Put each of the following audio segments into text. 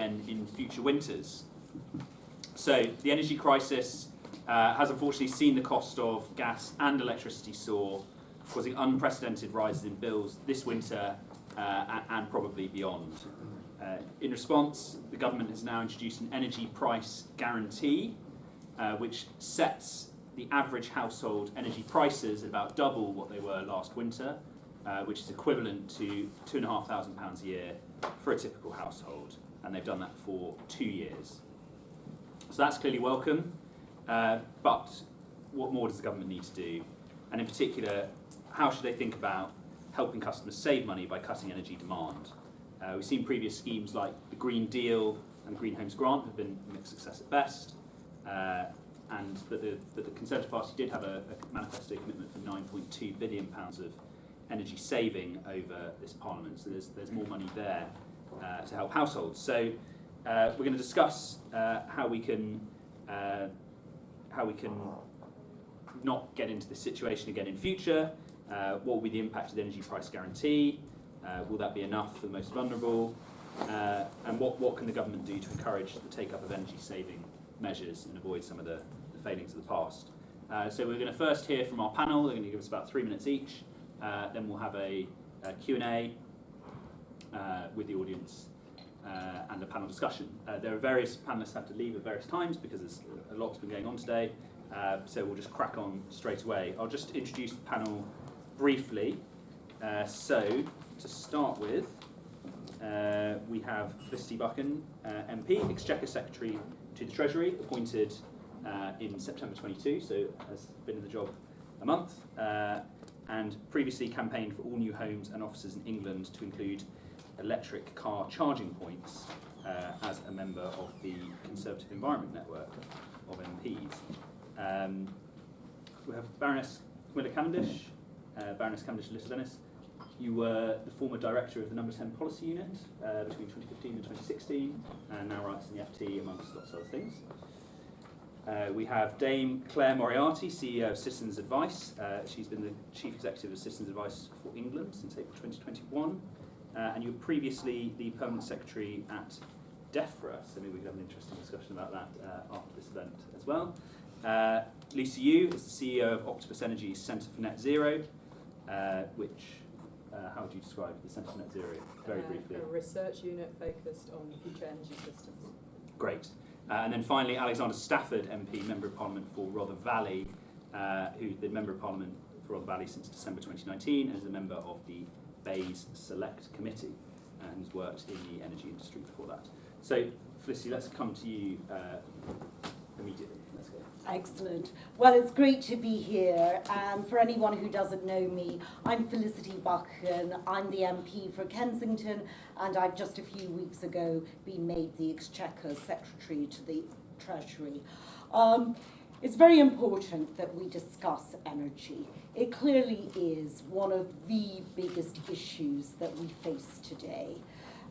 again in future winters. So the energy crisis has unfortunately seen the cost of gas and electricity soar, causing unprecedented rises in bills this winter and probably beyond. In response, the government has now introduced an energy price guarantee, which sets the average household energy prices at about double what they were last winter, which is equivalent to £2,500 a year for a typical household, and they've done that for 2 years. So that's clearly welcome, but what more does the government need to do? And in particular, how should they think about helping customers save money by cutting energy demand? We've seen previous schemes like the Green Deal and Green Homes Grant have been a mixed success at best, but the Conservative Party did have a manifesto commitment for £9.2 billion of energy saving over this Parliament, so there's more money there to help households. So we're going to discuss how we can not get into this situation again in future. What will be the impact of the energy price guarantee? Will that be enough for the most vulnerable? And what can the government do to encourage the take-up of energy-saving measures and avoid some of the failings of the past? So we're going to first hear from our panel. They're going to give us about 3 minutes each. Then we'll have a Q&A with the audience and a panel discussion. There are various panellists have to leave at various times because there's a lot's been going on today. So we'll just crack on straight away. I'll just introduce the panel briefly. So to start with, we have Felicity Buchan, MP, Exchequer Secretary to the Treasury, appointed in September 22, so has been in the job a month, and previously campaigned for all new homes and offices in England to include electric car charging points as a member of the Conservative Environment Network of MPs. We have Baroness Camilla Cavendish, Baroness Cavendish Little-Dennis. You were the former director of the Number 10 Policy Unit between 2015 and 2016, and now writes in the FT, amongst lots of other things. We have Dame Claire Moriarty, CEO of Citizens Advice. She's been the Chief Executive of Citizens Advice for England since April 2021. And you were previously the Permanent Secretary at DEFRA, so maybe we can have an interesting discussion about that after this event as well. Lisa Yu is the CEO of Octopus Energy's Centre for Net Zero, which, how would you describe the Centre for Net Zero, very briefly? A research unit focused on future energy systems. Great. And then finally, Alexander Stafford, MP, Member of Parliament for Rother Valley, who's been Member of Parliament for Rother Valley since December 2019 and is a member of the Bays Select Committee and has worked in the energy industry before that. So, Felicity, let's come to you immediately. Let's go. Excellent. Well, it's great to be here, and for anyone who doesn't know me, I'm Felicity Buchan. I'm the MP for Kensington, and I've just a few weeks ago been made the Exchequer Secretary to the Treasury. It's very important that we discuss energy. It clearly is one of the biggest issues that we face today.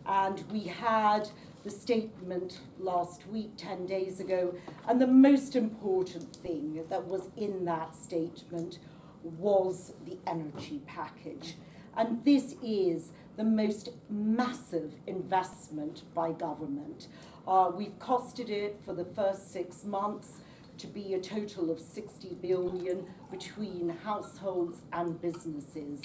And we had the statement last week, 10 days ago, and the most important thing that was in that statement was the energy package. And this is the most massive investment by government. We've costed it for the first 6 months to be a total of 60 billion between households and businesses.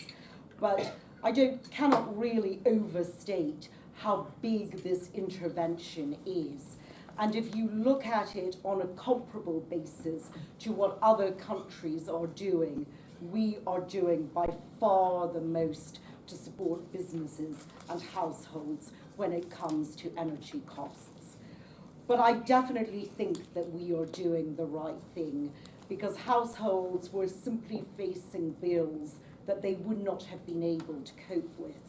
But I cannot really overstate how big this intervention is. And if you look at it on a comparable basis to what other countries are doing, we are doing by far the most to support businesses and households when it comes to energy costs. But I definitely think that we are doing the right thing, because households were simply facing bills that they would not have been able to cope with,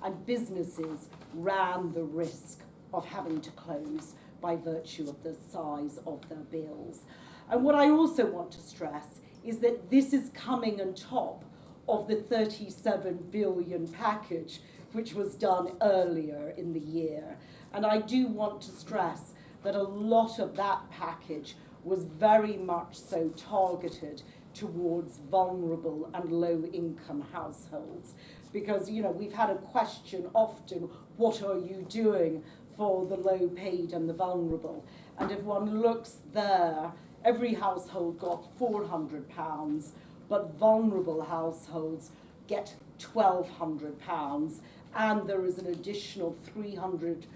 and businesses ran the risk of having to close by virtue of the size of their bills. And what I also want to stress is that this is coming on top of the 37 billion package which was done earlier in the year. And I do want to stress that a lot of that package was very much so targeted towards vulnerable and low-income households. Because, you know, we've had a question often, what are you doing for the low paid and the vulnerable. And if one looks there, every household got £400, but vulnerable households get £1,200, and there is an additional £300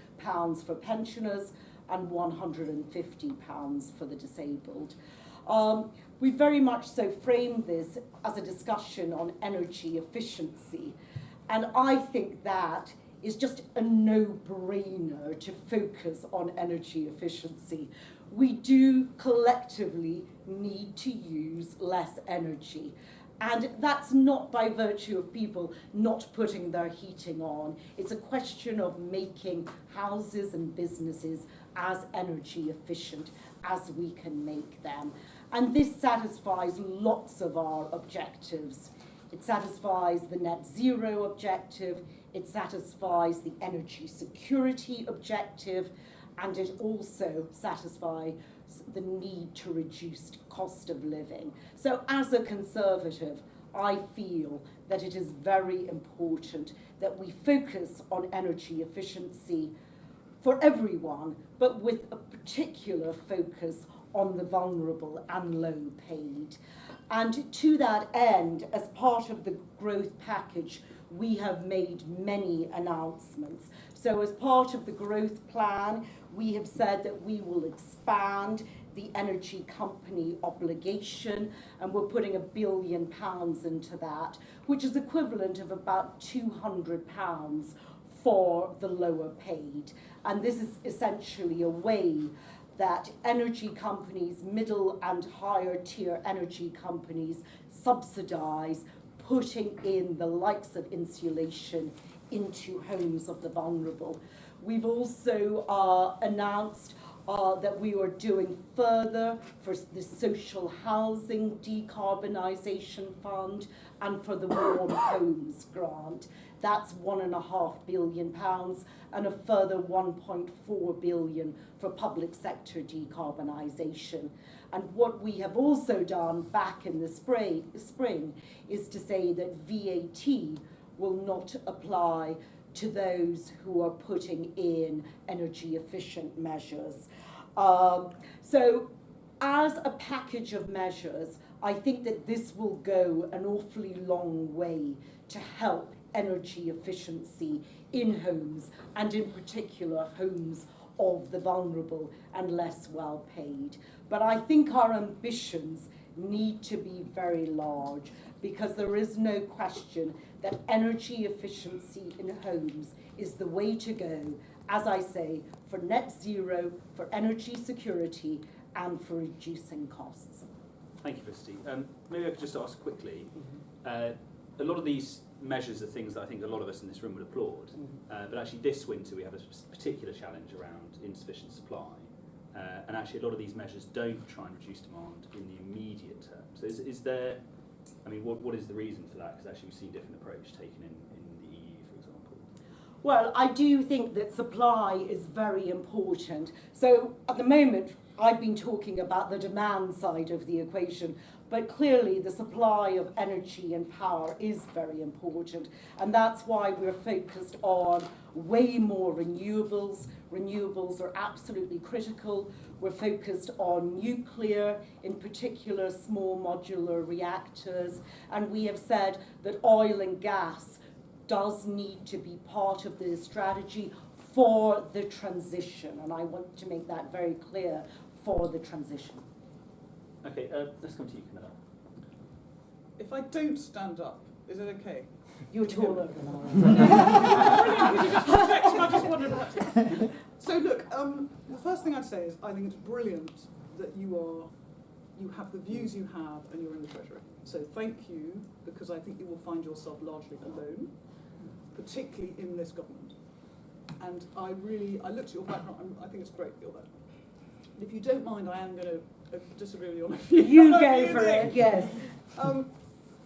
for pensioners and £150 for the disabled. We very much so framed this as a discussion on energy efficiency, and I think that is just a no-brainer to focus on energy efficiency. We do collectively need to use less energy. And that's not by virtue of people not putting their heating on. It's a question of making houses and businesses as energy efficient as we can make them. And this satisfies lots of our objectives. It satisfies the net zero objective, it satisfies the energy security objective, and it also satisfies the need to reduce cost of living. So as a Conservative, I feel that it is very important that we focus on energy efficiency for everyone, but with a particular focus on the vulnerable and low paid. And to that end, as part of the growth package, we have made many announcements. So as part of the growth plan, we have said that we will expand the energy company obligation, and we're putting £1 billion into that, which is equivalent of about £200 for the lower paid. And this is essentially a way that energy companies, middle and higher tier energy companies, subsidise putting in the likes of insulation into homes of the vulnerable. We've also announced that we are doing further for the social housing decarbonisation fund and for the Warm Homes grant. That's £1.5 billion and a further £1.4 billion for public sector decarbonisation. And what we have also done back in the spring is to say that VAT will not apply to those who are putting in energy efficient measures. So as a package of measures, I think that this will go an awfully long way to help energy efficiency in homes, and in particular homes of the vulnerable and less well paid. But I think our ambitions need to be very large, because there is no question that energy efficiency in homes is the way to go, as I say, for net zero, for energy security, and for reducing costs. Thank you, Felicity. Maybe I could just ask quickly, a lot of these measures are things that I think a lot of us in this room would applaud, but actually this winter we have a particular challenge around insufficient supply, and actually a lot of these measures don't try and reduce demand in the immediate term. So is there, I mean, what is the reason for that? Because actually we've seen a different approach taken in the EU, for example. Well, I do think that supply is very important. So at the moment, I've been talking about the demand side of the equation, but clearly the supply of energy and power is very important. And that's why we're focused on way more renewables. Renewables are absolutely critical. We're focused on nuclear, in particular small modular reactors. And we have said that oil and gas does need to be part of the strategy for the transition. And I want to make that very clear, for the transition. Okay, let's come to you, Camilla. If I don't stand up, is it okay? You're taller than I am. So look, the first thing I'd say is I think it's brilliant that you have the views you have and you're in the Treasury. So thank you, because I think you will find yourself largely alone, particularly in this government. And I looked at your background, I think it's great that you're there. If you don't mind, I am going to disagree with you on a few. You go for it, yes.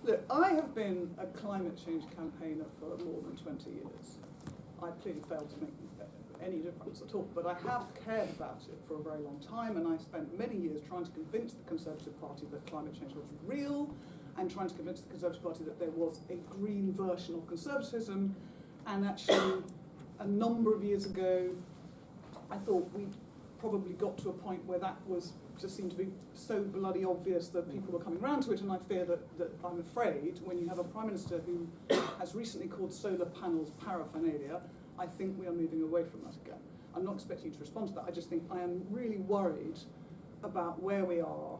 Look, I have been a climate change campaigner for more than 20 years. I clearly failed to make any difference at all, but I have cared about it for a very long time, and I spent many years trying to convince the Conservative Party that climate change was real, and trying to convince the Conservative Party that there was a green version of conservatism. And actually, a number of years ago, I thought we probably got to a point where that was just seemed to be so bloody obvious that people were coming round to it, and I fear that I'm afraid when you have a Prime Minister who has recently called solar panels paraphernalia, I think we are moving away from that again. I'm not expecting you to respond to that. I just think I am really worried about where we are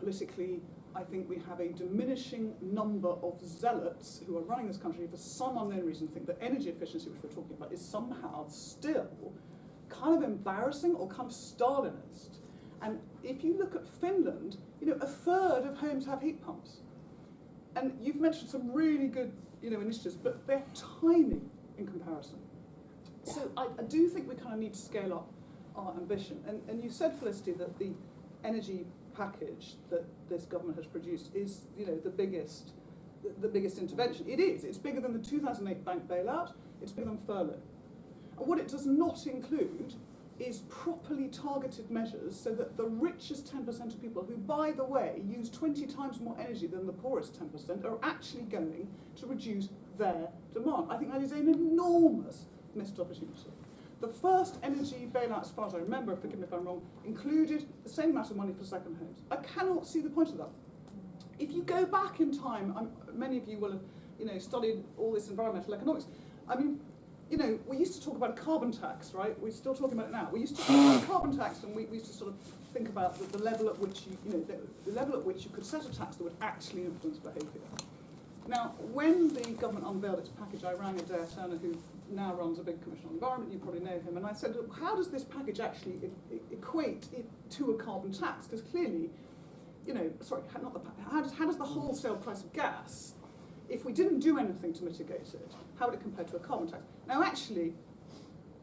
politically. I think we have a diminishing number of zealots who are running this country for some unknown reason think that energy efficiency, which we're talking about, is somehow still kind of embarrassing or kind of Stalinist. And if you look at Finland, you know, 1/3 of homes have heat pumps. And you've mentioned some really good, you know, initiatives, but they're tiny in comparison. So I do think we kind of need to scale up our ambition. And you said, Felicity, that the energy package that this government has produced is, you know, the biggest intervention. It is. It's bigger than the 2008 bank bailout. It's bigger than furlough. And what it does not include is properly targeted measures so that the richest 10% of people, who, by the way, use 20 times more energy than the poorest 10%, are actually going to reduce their demand. I think that is an enormous missed opportunity. The first energy bailout, as far as I remember, forgive me if I'm wrong, included the same amount of money for second homes. I cannot see the point of that. If you go back in time, many of you will have, you know, studied all this environmental economics. I mean, you know, we used to talk about a carbon tax, right? We're still talking about it now. We used to talk about a carbon tax, and we used to sort of think about the level at which the level at which you could set a tax that would actually influence behaviour. Now, when the government unveiled its package, I rang Adair Turner, who now runs a big commission on the environment. You probably know him, and I said, how does this package actually equate it to a carbon tax? Because clearly, you know, sorry, not the how does the wholesale price of gas, if we didn't do anything to mitigate it, how would it compare to a carbon tax? Now, actually,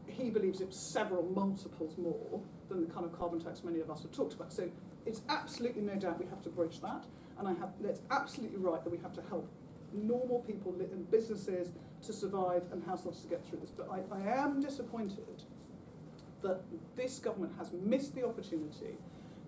he believes it's several multiples more than the kind of carbon tax many of us have talked about. So it's absolutely no doubt we have to bridge that, and that's absolutely right that we have to help normal people and businesses to survive and households to get through this. But I am disappointed that this government has missed the opportunity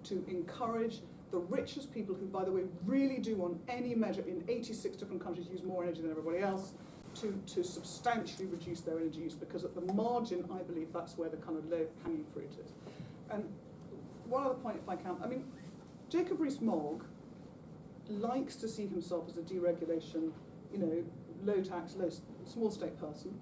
to encourage the richest people, who, by the way, really do on any measure in 86 different countries use more energy than everybody else, to substantially reduce their energy use, because at the margin, I believe that's where the kind of low-hanging fruit is. And one other point, if I can, I mean, Jacob Rees-Mogg likes to see himself as a deregulation, you know, low tax, small state person.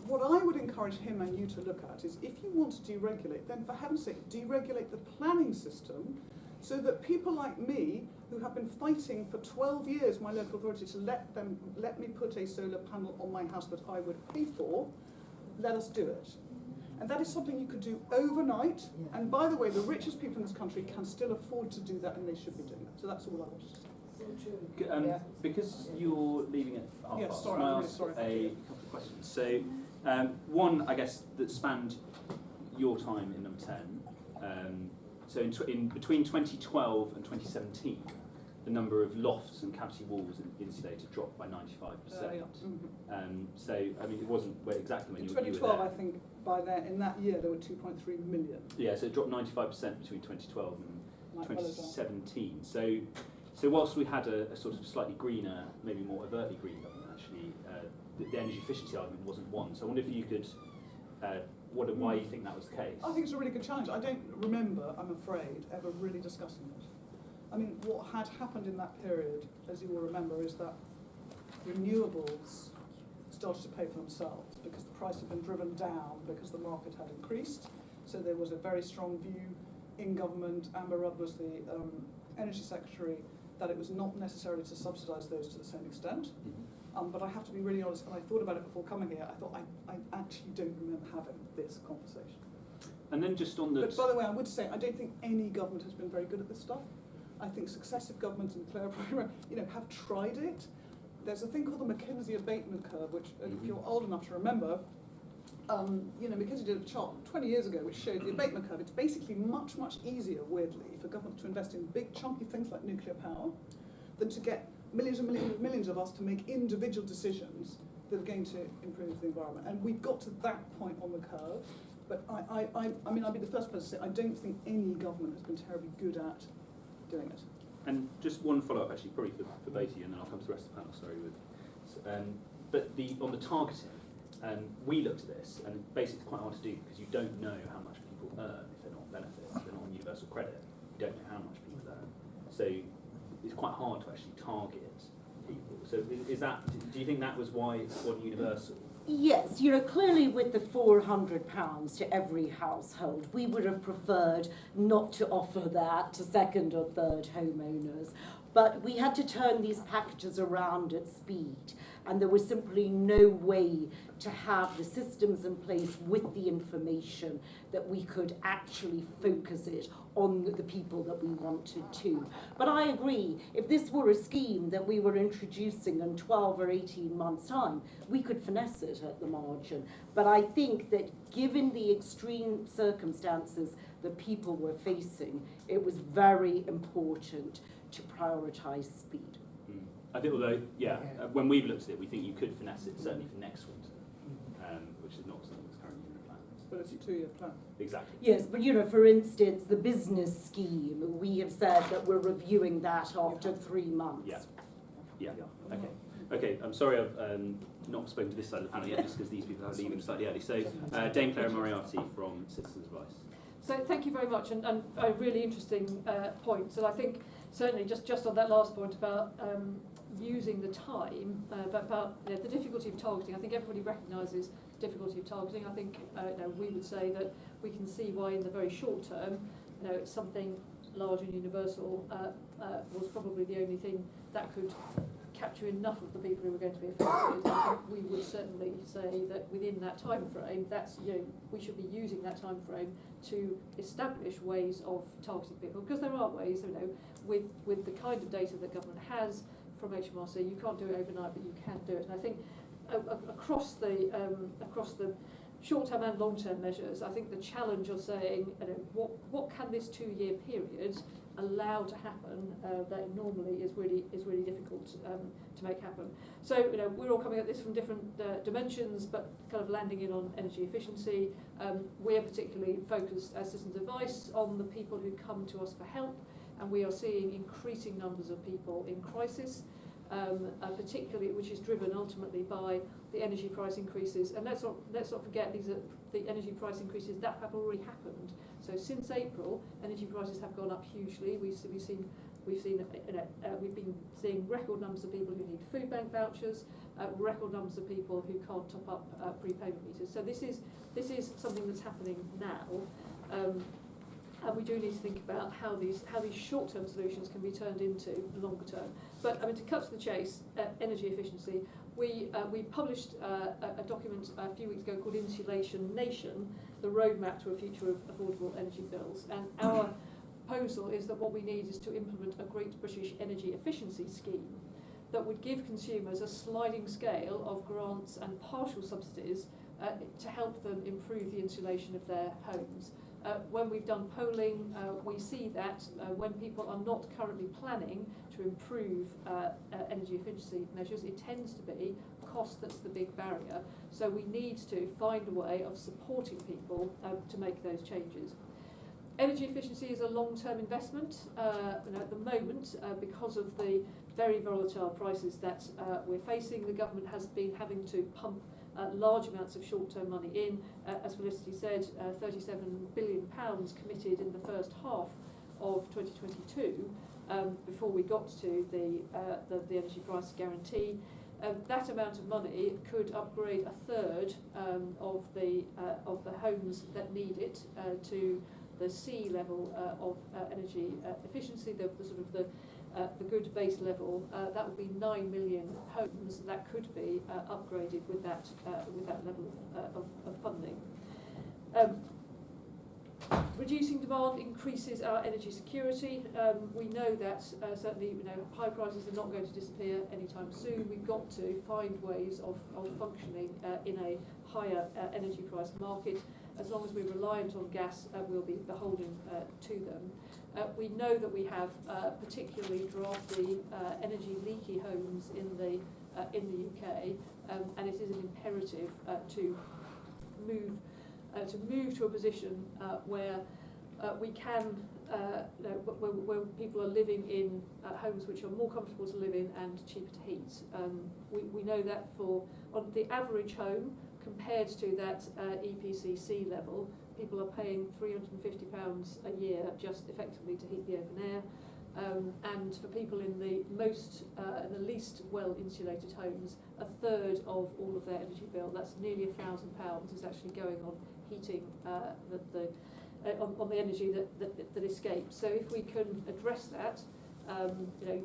What I would encourage him and you to look at is, if you want to deregulate, then for heaven's sake, deregulate the planning system, so that people like me, who have been fighting for 12 years, my local authority, to let me put a solar panel on my house that I would pay for, let us do it. And that is something you could do overnight. Yeah. And by the way, the richest people in this country can still afford to do that, and they should be doing that. So that's all I wanted to say. Because you're leaving at half past, sorry, can I I'm ask really sorry. a couple of questions? So, one, I guess, that spanned your time in number 10. So in between 2012 and 2017, the number of lofts and cavity walls insulated dropped by 95%. So, I mean, it wasn't exactly when in you were there. 2012, I think, in that year, there were 2.3 million. Yeah, so it dropped 95% between 2012 and 2017. So whilst we had a sort of slightly greener, maybe more overtly green government, actually, the energy efficiency argument wasn't one. So I wonder if you could, why you think that was the case? I think it's a really good challenge. I don't remember, I'm afraid, ever really discussing it. I mean, what had happened in that period, as you will remember, is that renewables started to pay for themselves because the price had been driven down because the market had increased. So there was a very strong view in government. Amber Rudd was the Energy Secretary, that it was not necessary to subsidise those to the same extent. But I have to be really honest, and I thought about it before coming here, I thought I actually don't remember having this conversation. And then just on the... But by the way, I would say I don't think any government has been very good at this stuff. I think successive governments, and Claire, you know, have tried it. There's a thing called the McKinsey abatement curve, which, if you're old enough to remember, you know, McKinsey did a chart 20 years ago which showed the abatement curve. It's basically much easier, weirdly, for governments to invest in big chunky things like nuclear power than to get millions and millions and millions of us to make individual decisions that are going to improve the environment. And we've got to that point on the curve. But I mean, I'll be the first person to say I don't think any government has been terribly good at doing it. And just one follow-up, actually, probably for both of you, and then I'll come to the rest of the panel, sorry. But on the targeting, we looked at this, and basically it's quite hard to do because you don't know how much people earn if they're not on benefits, if they're not on universal credit. You don't know how much people earn. So it's quite hard to actually target people. So is that, do you think that was why it wasn't universal? Yes, clearly with the £400 to every household, we would have preferred not to offer that to second or third homeowners. But we had to turn these packages around at speed, and there was simply no way to have the systems in place with the information that we could actually focus it on the people that we wanted to. But I agree, if this were a scheme that we were introducing in 12 or 18 months' time, we could finesse it at the margin. But I think that given the extreme circumstances that people were facing, it was very important to prioritise speed. I think, although, when we've looked at it, we think you could finesse it, certainly for next winter, which is not something that's currently in the plan. But it's a 2-year plan. Exactly. Yes, but for instance, the business scheme, we have said that we're reviewing that after 3 months. Yeah. Okay, I'm sorry I've not spoken to this side of the panel yet, just because these people are leaving slightly early. So, Dame Clara Moriarty from Citizens Advice. So thank you very much, and really interesting points. And I think certainly just on that last point about using the time, about the difficulty of targeting. I think everybody recognises the difficulty of targeting. I think we would say that we can see why in the very short term, something large and universal was probably the only thing that could capture enough of the people who were going to be affected. I think we would certainly say that within that time frame, that's we should be using that time frame to establish ways of targeting people, because there are ways, with the kind of data that government has from HMRC, you can't do it overnight, but you can do it. And I think across the short-term and long-term measures, I think the challenge of saying, what can this 2-year period allow to happen that normally is really difficult to make happen. So we're all coming at this from different dimensions, but kind of landing in on energy efficiency. We're particularly focused as Citizens Advice on the people who come to us for help, and we are seeing increasing numbers of people in crisis, particularly which is driven ultimately by the energy price increases. And let's not forget these are the energy price increases that have already happened. So since April, energy prices have gone up hugely. We've been seeing record numbers of people who need food bank vouchers, record numbers of people who can't top up prepayment meters. So this is something that's happening now, and we do need to think about how these short-term solutions can be turned into longer term. But to cut to the chase, energy efficiency. We published a document a few weeks ago called Insulation Nation, the roadmap to a future of affordable energy bills. And our proposal is that what we need is to implement a Great British Energy Efficiency Scheme that would give consumers a sliding scale of grants and partial subsidies to help them improve the insulation of their homes. When we've done polling, we see that when people are not currently planning to improve energy efficiency measures, it tends to be cost that's the big barrier. So we need to find a way of supporting people to make those changes. Energy efficiency is a long-term investment. At the moment, because of the very volatile prices that we're facing, the government has been having to pump large amounts of short-term money in. As Felicity said, £37 billion committed in the first half of 2022 before we got to the energy price guarantee. That amount of money could upgrade a third of the homes that need it to the C level of energy efficiency, the good base level. That would be 9 million homes that could be upgraded with that level of funding. Reducing demand increases our energy security. We know that certainly high prices are not going to disappear anytime soon. We've got to find ways of functioning in a higher energy price market. As long as we're reliant on gas, we'll be beholden to them. We know that we have particularly drafty, energy leaky homes in the UK, and it is an imperative to move to a position where we can, where people are living in homes which are more comfortable to live in and cheaper to heat. We know that on the average home compared to that EPCC level, people are paying £350 a year just effectively to heat the open air. And for people in the least well insulated homes, a third of all of their energy bill, that's nearly £1,000, is actually going on heating on the energy that escapes. So if we can address that,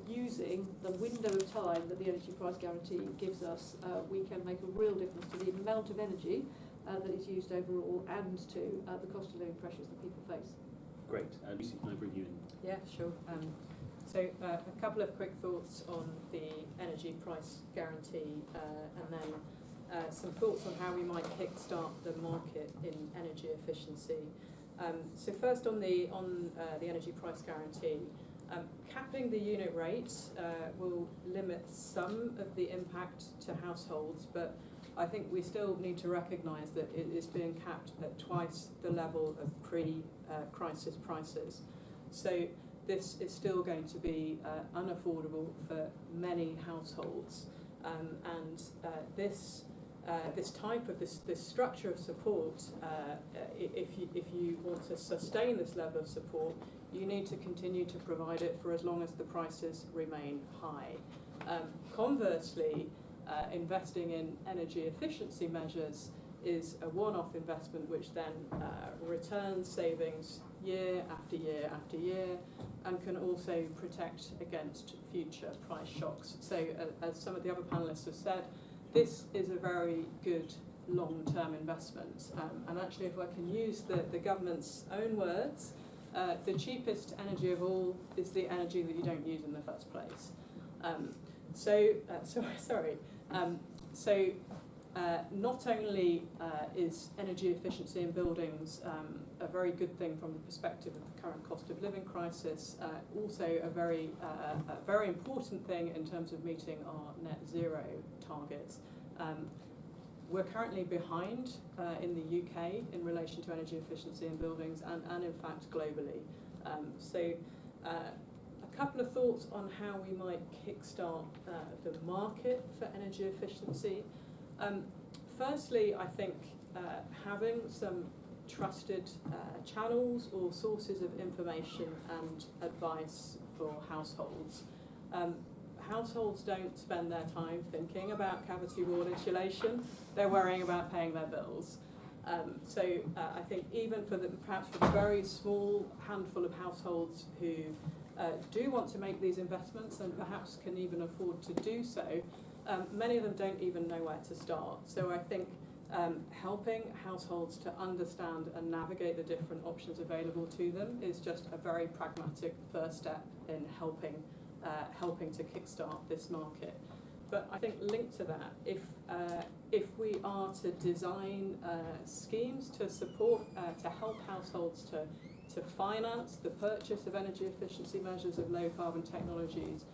using the window of time that the energy price guarantee gives us, we can make a real difference to the amount of energy that is used overall and to the cost of living pressures that people face. Great. Lucy, can I bring you in? Yeah, sure. So a couple of quick thoughts on the energy price guarantee, and then some thoughts on how we might kickstart the market in energy efficiency. So first on the energy price guarantee, capping the unit rate will limit some of the impact to households, but I think we still need to recognise that it is being capped at twice the level of pre-crisis prices. So this is still going to be unaffordable for many households, and this type of this structure of support, if you want to sustain this level of support, you need to continue to provide it for as long as the prices remain high. Conversely, investing in energy efficiency measures is a one-off investment which then returns savings year after year after year, and can also protect against future price shocks. So as some of the other panellists have said, this is a very good long-term investment. And actually, if I can use the government's own words, the cheapest energy of all is the energy that you don't use in the first place. Not only is energy efficiency in buildings a very good thing from the perspective of the current cost of living crisis, also a very important thing in terms of meeting our net zero targets. We're currently behind in the UK in relation to energy efficiency in buildings and in fact globally. A couple of thoughts on how we might kickstart the market for energy efficiency. Firstly, I think having some trusted channels or sources of information and advice for households. Households don't spend their time thinking about cavity wall insulation, they're worrying about paying their bills. I think even perhaps for the very small handful of households who do want to make these investments and perhaps can even afford to do so, many of them don't even know where to start. So I think helping households to understand and navigate the different options available to them is just a very pragmatic first step in helping to kickstart this market. But I think linked to that, if we are to design schemes to support, to help households to finance the purchase of energy efficiency measures of low carbon technologies,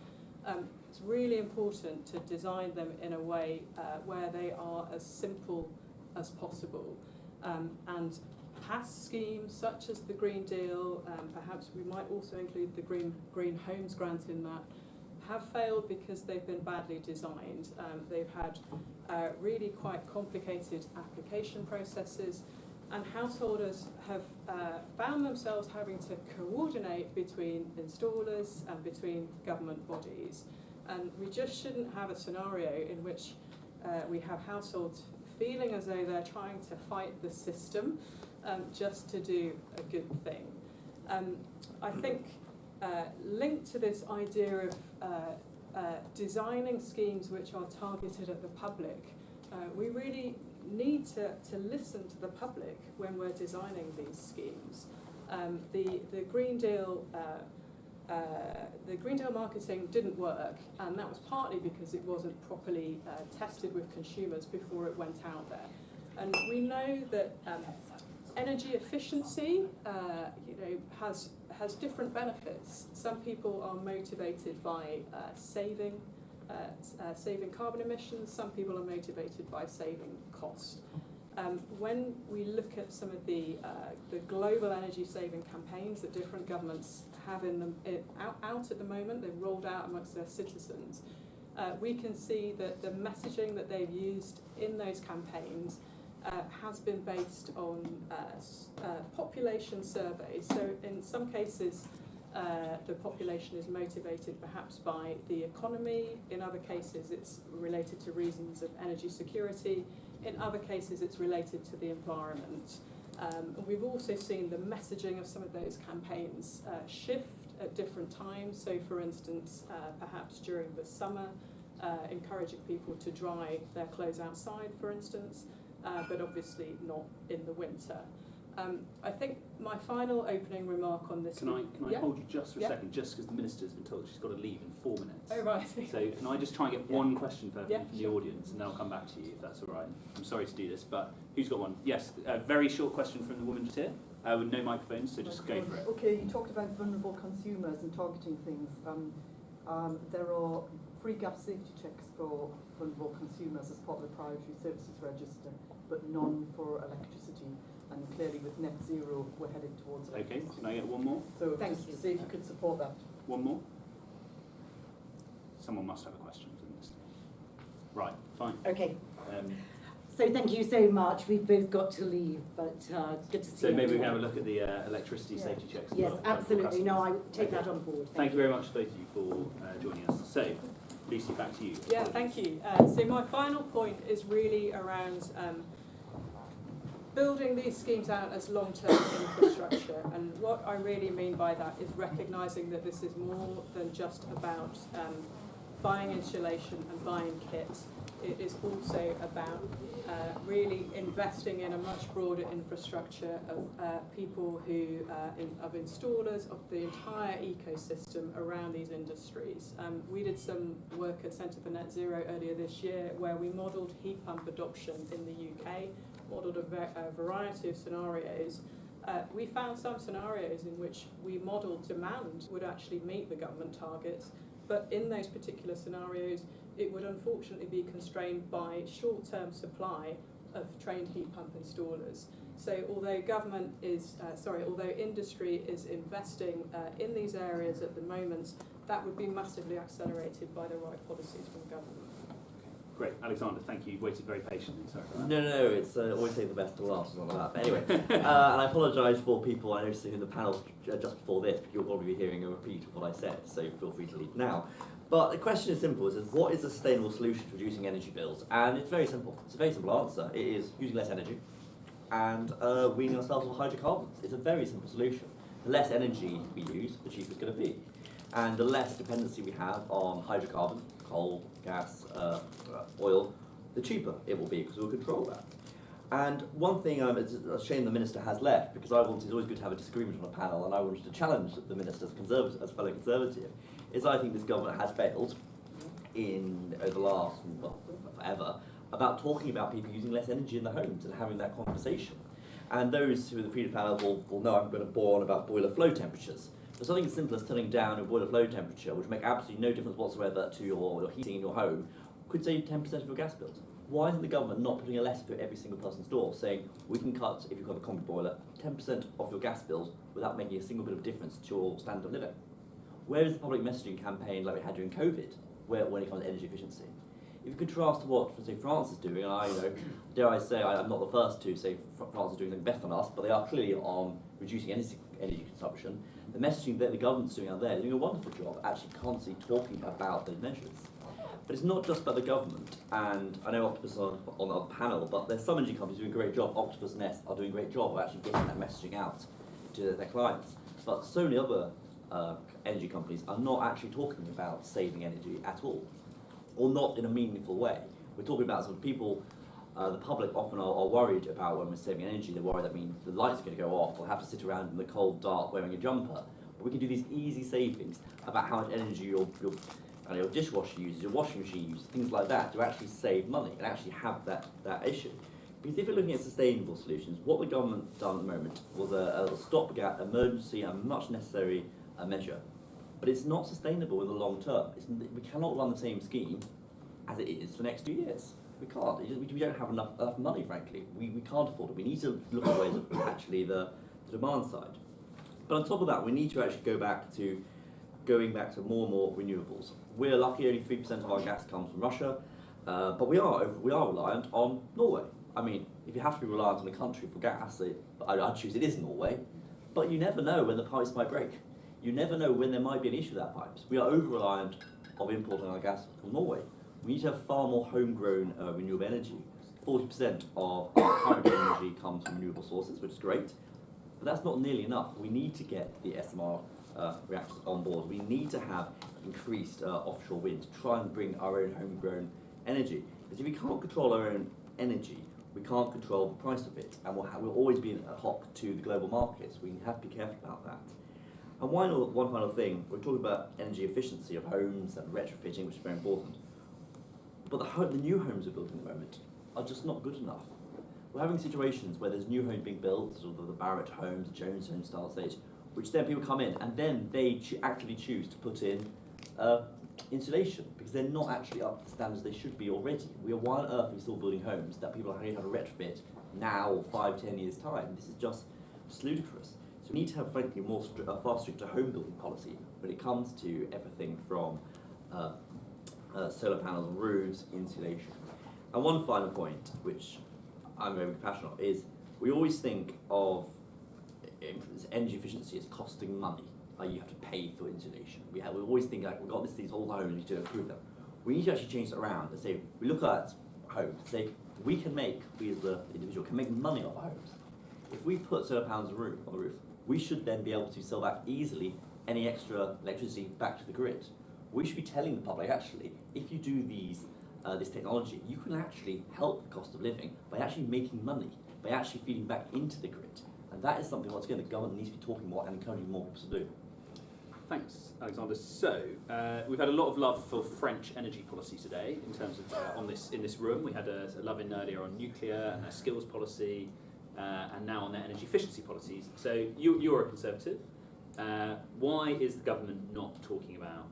it's really important to design them in a way where they are as simple as possible. And past schemes such as the Green Deal, perhaps we might also include the Green Homes Grant in that, have failed because they've been badly designed. They've had really quite complicated application processes, and householders have found themselves having to coordinate between installers and between government bodies. And we just shouldn't have a scenario in which we have households feeling as though they're trying to fight the system just to do a good thing. I think linked to this idea of designing schemes which are targeted at the public, we really need to listen to the public when we're designing these schemes. The Green Deal marketing didn't work, and that was partly because it wasn't properly tested with consumers before it went out there. And we know that energy efficiency, has different benefits. Some people are motivated by saving carbon emissions. Some people are motivated by saving cost. When we look at some of the global energy saving campaigns that different governments have out at the moment, they've rolled out amongst their citizens, we can see that the messaging that they've used in those campaigns has been based on population surveys. So in some cases, the population is motivated perhaps by the economy. In other cases, it's related to reasons of energy security. In other cases, it's related to the environment. And we've also seen the messaging of some of those campaigns shift at different times. So for instance, perhaps during the summer, encouraging people to dry their clothes outside, for instance, but obviously not in the winter. I think my final opening remark on this... Can I yeah? hold you just for a Yeah. second, just because the Minister's been told she's got to leave in 4 minutes. Oh, right. So can I just try and get one question from Yeah, the sure. audience, and then I'll come back to you, if that's all right. I'm sorry to do this, but who's got one? Yes, a very short question from the woman just here, with no microphones, so just go for it. Okay, you talked about vulnerable consumers and targeting things. There are free gas safety checks for vulnerable consumers as part of the Priority Services Register, but none for electricity. And clearly with net zero, we're headed towards Okay, electricity. can I get one more? So Thank just you. see if you could support that. One more? Someone must have a question for the Minister. Right, fine. Okay, Um, so thank you so much. We've both got to leave, but good to see so maybe we can everyone. have a look at the electricity Yeah. safety checks as Yes, well. absolutely. No, I Okay. take that on board. Thank you very much, both of you, for joining us. So, Lucy, back to you. Yeah, thank you. So my final point is really around building these schemes out as long-term infrastructure. And what I really mean by that is recognising that this is more than just about buying insulation and buying kit. It is also about really investing in a much broader infrastructure of people who, of installers, of the entire ecosystem around these industries. We did some work at Centre for Net Zero earlier this year where we modelled heat pump adoption in the UK, modelled a variety of scenarios. We found some scenarios in which we modelled demand would actually meet the government targets, but in those particular scenarios, it would unfortunately be constrained by short-term supply of trained heat pump installers. So although although industry is investing in these areas at the moment, that would be massively accelerated by the right policies from government. Great. Alexander, thank you. You've waited very patiently. Sorry for that. No, it's always save the best to last and all of that. But anyway, and I apologise for people I noticed in the panel just before this, but you'll probably be hearing a repeat of what I said, so feel free to leave now. But the question is simple, it says, what is a sustainable solution to reducing energy bills? And it's very simple. It's a very simple answer. It is using less energy and weaning ourselves on hydrocarbons. It's a very simple solution. The less energy we use, the cheaper it's going to be. And the less dependency we have on hydrocarbon, coal, gas, oil, the cheaper it will be because we'll control that. And one thing, it's a shame the Minister has left, because it's always good to have a disagreement on a panel, and I wanted to challenge the Minister as a fellow Conservative, is I think this government has failed over the last, forever, about talking about people using less energy in the homes and having that conversation. And those who are the previous panel will know I'm going to bore on about boiler flow temperatures. But something as simple as turning down your boiler flow temperature, which make absolutely no difference whatsoever to your heating in your home, could save 10% of your gas bills. Why isn't the government not putting a letter through every single person's door saying, we can cut, if you have a combi boiler, 10% of your gas bills without making a single bit of difference to your standard of living? Where is the public messaging campaign like we had during COVID, when it comes to energy efficiency? If you contrast to what, say, France is doing, and dare I say, I'm not the first to say France is doing something better than us, but they are clearly on reducing energy consumption. The messaging that the government's doing out there is doing a wonderful job, actually constantly talking about those measures. But it's not just about the government, and I know Octopus are on the panel, but there's some energy companies doing a great job. Octopus and Nest are doing a great job of actually getting that messaging out to their clients. But so many other energy companies are not actually talking about saving energy at all, or not in a meaningful way. We're talking about sort of people, the public often are worried about when we're saving energy. They're worried that means the lights are going to go off, or have to sit around in the cold dark wearing a jumper. But we can do these easy savings about how much energy your dishwasher uses, your washing machine uses, things like that, to actually save money and actually have that issue. Because if you're looking at sustainable solutions, what the government done at the moment was a stopgap, emergency, and much necessary measure. But it's not sustainable in the long term. We cannot run the same scheme as it is for the next 2 years. We can't. We don't have enough money, frankly. We can't afford it. We need to look at ways of actually the demand side. But on top of that, we need to actually going back to more and more renewables. We're lucky only 3% of our gas comes from Russia, but we are reliant on Norway. I mean, if you have to be reliant on the country for gas, I'd choose it is Norway, but you never know when the pipes might break. You never know when there might be an issue with that pipes. We are over-reliant of importing our gas from Norway. We need to have far more homegrown renewable energy. 40% of our current energy comes from renewable sources, which is great, but that's not nearly enough. We need to get the SMR reactors on board. We need to have increased offshore wind to try and bring our own homegrown energy. Because if we can't control our own energy, we can't control the price of it, and we'll always be a hop to the global markets. We have to be careful about that. And one final thing, we're talking about energy efficiency of homes and retrofitting, which is very important. But the new homes we're building at the moment are just not good enough. We're having situations where there's new homes being built, sort of the Barrett homes, the Jones home style stage, which then people come in and then they actively choose to put in insulation because they're not actually up to the standards they should be already. Why on earth are we still building homes that people are having to retrofit now or 5-10 years time? This is just ludicrous. So we need to have, frankly, far stricter home building policy when it comes to everything from solar panels on roofs, insulation. And one final point, which I'm very passionate on, is we always think of energy efficiency as costing money. You have to pay for insulation. We always think like, we've got these old homes, we need to improve them. We need to actually change it around and say, we look at homes and say, we as the individual, can make money off homes. If we put solar panels on the roof, we should then be able to sell back easily any extra electricity back to the grid. We should be telling the public, actually, if you do this technology, you can actually help the cost of living by actually making money, by actually feeding back into the grid. And that is something, once again, the government needs to be talking more and encouraging more people to do. Thanks, Alexander. So we've had a lot of love for French energy policy today in terms of in this room. We had a love in earlier on nuclear and their skills policy, and now on their energy efficiency policies. So you're a Conservative. Why is the government not talking about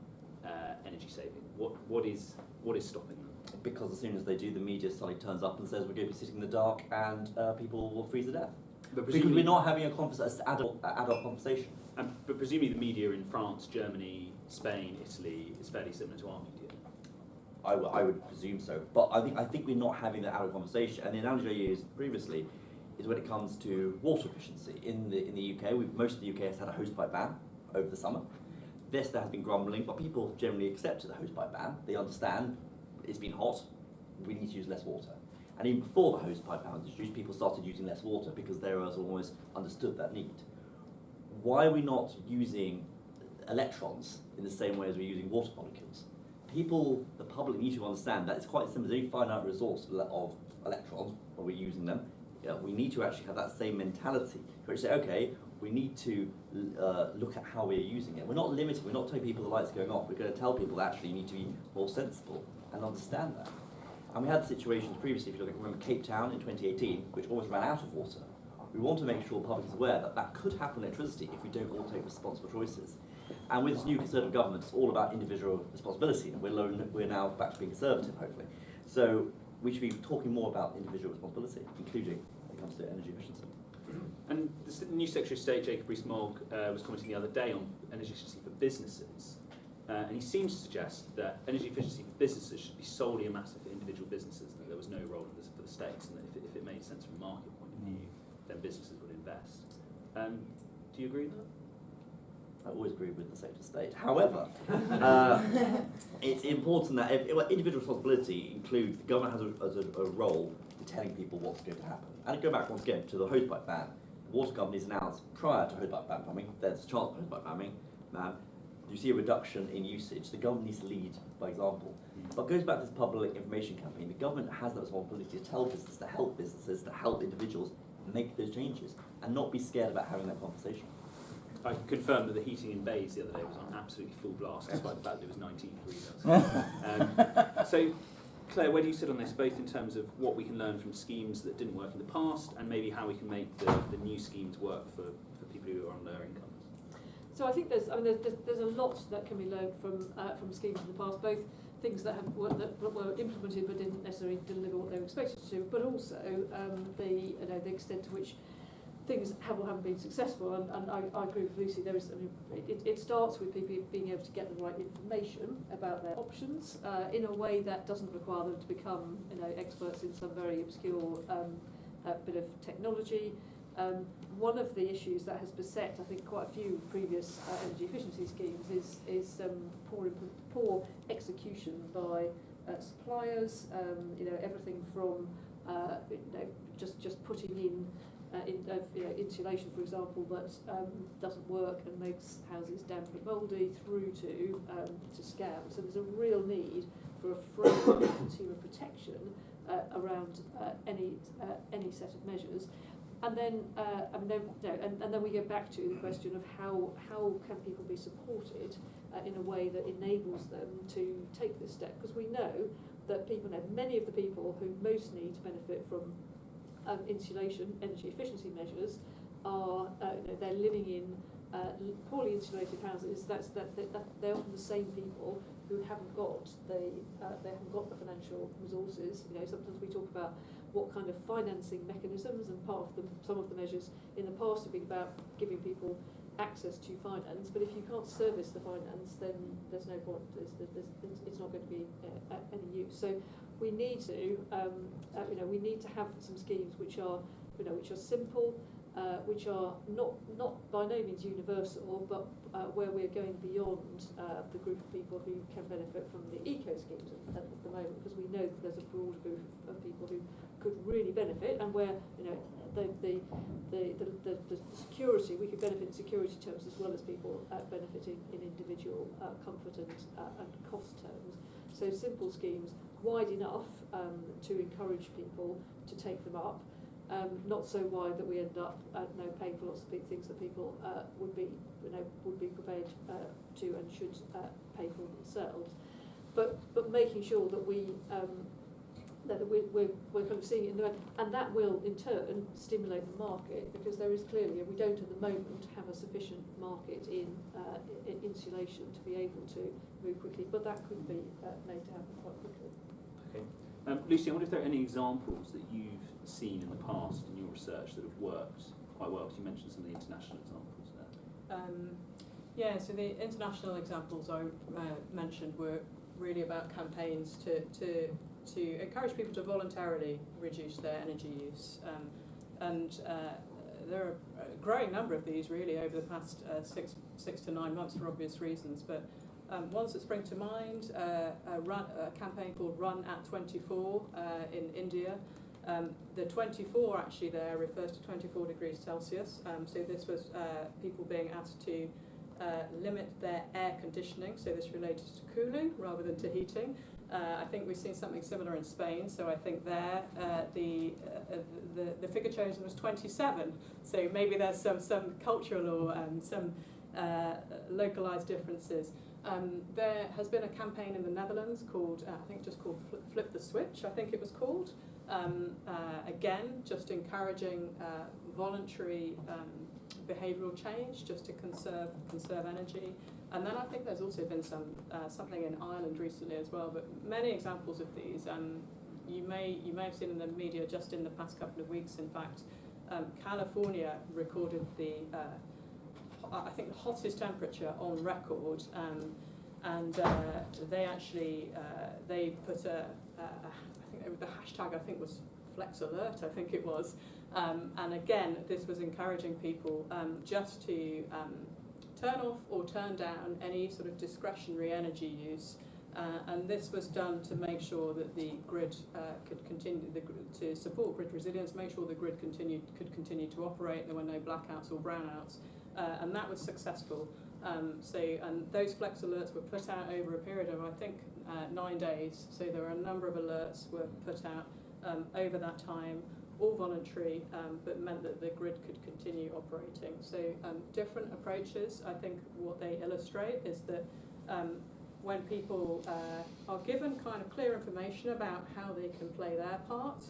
energy saving? What is stopping them? Because as soon as they do, the media suddenly turns up and says we're going to be sitting in the dark and people will freeze to death. Because we're not having an adult conversation. But presumably the media in France, Germany, Spain, Italy is fairly similar to our media. I would presume so. But I think we're not having that adult conversation. And the analogy I used previously is when it comes to water efficiency. In the UK, most of the UK has had a hosepipe ban over the summer. There has been grumbling, but people generally accepted the hosepipe ban. They understand it's been hot, we need to use less water. And even before the hosepipe ban was introduced, people started using less water because they almost understood that need. Why are we not using electrons in the same way as we're using water molecules? The public need to understand that it's quite simple. There's a finite resource of electrons when we're using them. We need to actually have that same mentality, where you say, okay, we need to look at how we're using it. We're not limited, we're not telling people the lights going off. We're going to tell people that actually you need to be more sensible and understand that. And we had situations previously, if you remember Cape Town in 2018, which almost ran out of water. We want to make sure the public is aware that that could happen with electricity if we don't all take responsible choices. And with this new Conservative government, it's all about individual responsibility, and we're now back to being Conservative, hopefully. So we should be talking more about individual responsibility, including when it comes to energy efficiency. And the new Secretary of State, Jacob Rees-Mogg, was commenting the other day on energy efficiency for businesses. And he seems to suggest that energy efficiency for businesses should be solely a matter for individual businesses, that there was no role for the states, and that if it made sense from a market point of view, then businesses would invest. Do you agree with that? I always agree with the sector state. However, it's important that individual responsibility includes the government has a role in telling people what's going to happen. And to go back once again to the hosepipe ban, the water companies announced prior to hosepipe ban coming, there's a chance of hosepipe ban, you see a reduction in usage. The government needs to lead by example. But it goes back to this public information campaign. The government has that responsibility to tell businesses, to help individuals make those changes, and not be scared about having that conversation. I can confirm that the heating in bays the other day was on absolutely full blast, despite the fact that it was 19 degrees. So, Claire, where do you sit on this, both in terms of what we can learn from schemes that didn't work in the past, and maybe how we can make the new schemes work for people who are on lower incomes? So I think there's a lot that can be learned from schemes in the past, both things that were implemented but didn't necessarily deliver what they were expected to, but also the extent to which things have or haven't been successful. And I agree with Lucy. It starts with people being able to get the right information about their options in a way that doesn't require them to become experts in some very obscure bit of technology. One of the issues that has beset, I think, quite a few previous energy efficiency schemes is poor execution by suppliers. Everything from just putting in insulation, for example, that doesn't work and makes houses damp and mouldy, through to scam. So there's a real need for a framework of consumer protection around any set of measures. And then, and then we go back to the question of how can people be supported in a way that enables them to take this step? Because we know that many of the people who most need to benefit from insulation, energy efficiency measures, are they're living in poorly insulated houses. They're often the same people who haven't got the financial resources. Sometimes we talk about what kind of financing mechanisms, and some of the measures in the past have been about giving people access to finance. But if you can't service the finance, then there's no point. It's not going to be any use. So we need to have some schemes which are simple, which are not by no means universal, but where we're going beyond the group of people who can benefit from the eco schemes at the moment, because we know that there's a broader group of people who could really benefit, and where the security, we could benefit in security terms as well as people benefiting in individual comfort and cost terms. So simple schemes, wide enough to encourage people to take them up, not so wide that we end up paying for lots of big things that people would be prepared to and should pay for themselves, but making sure that we're kind of seeing it in the way, and that will in turn stimulate the market, because there is clearly, we don't at the moment have a sufficient market in insulation to be able to move quickly, but that could be made to happen quite quickly. Okay. Lucy, I wonder if there are any examples that you've seen in the past in your research that have worked quite well, because you mentioned some of the international examples there. So the international examples I mentioned were really about campaigns to encourage people to voluntarily reduce their energy use. There are a growing number of these really over the past 6 to 9 months for obvious reasons, but ones that spring to mind, a campaign called Run at 24 in India. The 24 actually there refers to 24 degrees Celsius, so this was people being asked to limit their air conditioning, so this related to cooling rather than to heating. I think we've seen something similar in Spain, so I think there the figure chosen was 27, so maybe there's some cultural or some localised differences. There has been a campaign in the Netherlands called, I think just called Flip the Switch, I think it was called. Again, just encouraging voluntary behavioural change just to conserve energy. And then I think there's also been something in Ireland recently as well, but many examples of these. You may have seen in the media just in the past couple of weeks, in fact, California recorded I think the hottest temperature on record, and they actually they put I think the hashtag was Flex Alert, I think it was, and again this was encouraging people just to turn off or turn down any sort of discretionary energy use, and this was done to make sure that the grid could continue to support grid resilience, make sure the grid could continue to operate, there were no blackouts or brownouts, and that was successful. And those flex alerts were put out over a period of I think 9 days. So there were a number of alerts were put out over that time, all voluntary, but meant that the grid could continue operating. So different approaches. I think what they illustrate is that when people are given kind of clear information about how they can play their part,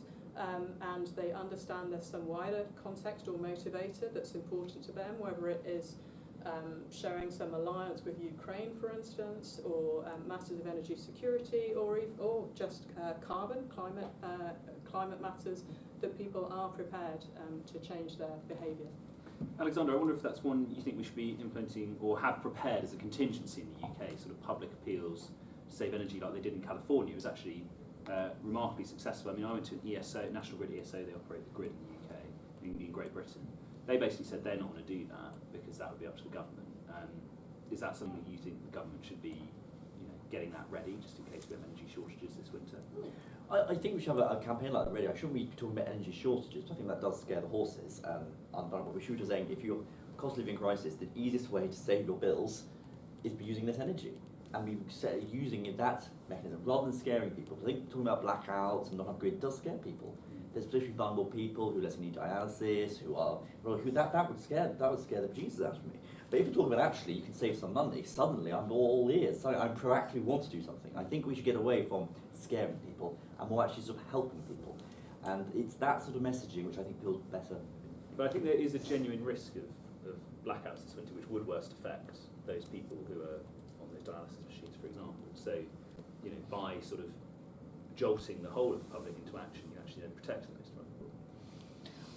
and they understand there's some wider context or motivator that's important to them, whether it is showing some alliance with Ukraine, for instance, or matters of energy security, or just climate matters, that people are prepared to change their behaviour. Alexander, I wonder if that's one you think we should be implementing or have prepared as a contingency in the UK, sort of public appeals to save energy like they did in California. It was actually remarkably successful. I mean, I went to an ESO, National Grid ESO, they operate the grid in the UK, in Great Britain. They basically said they're not going to do that because that would be up to the government. Is that something that you think the government should be, getting that ready just in case we have energy shortages this winter? I think we should have a campaign like that ready. I shouldn't be talking about energy shortages, but I think that does scare the horses. But we should be saying if you're cost of living crisis, the easiest way to save your bills is by using less energy. And we using that mechanism rather than scaring people. I think talking about blackouts and not have grid does scare people. There's particularly vulnerable people who let's need dialysis, who that would scare the producers out of me. But if you're talking about actually you can save some money, suddenly I'm all ears. So I proactively want to do something. I think we should get away from scaring people and more actually sort of helping people. And it's that sort of messaging which I think feels better. But I think there is a genuine risk of blackouts this winter which would worst affect those people who are on those dialysis machines, for example. So, by sort of jolting the whole of the public into action, you actually then protect the most vulnerable.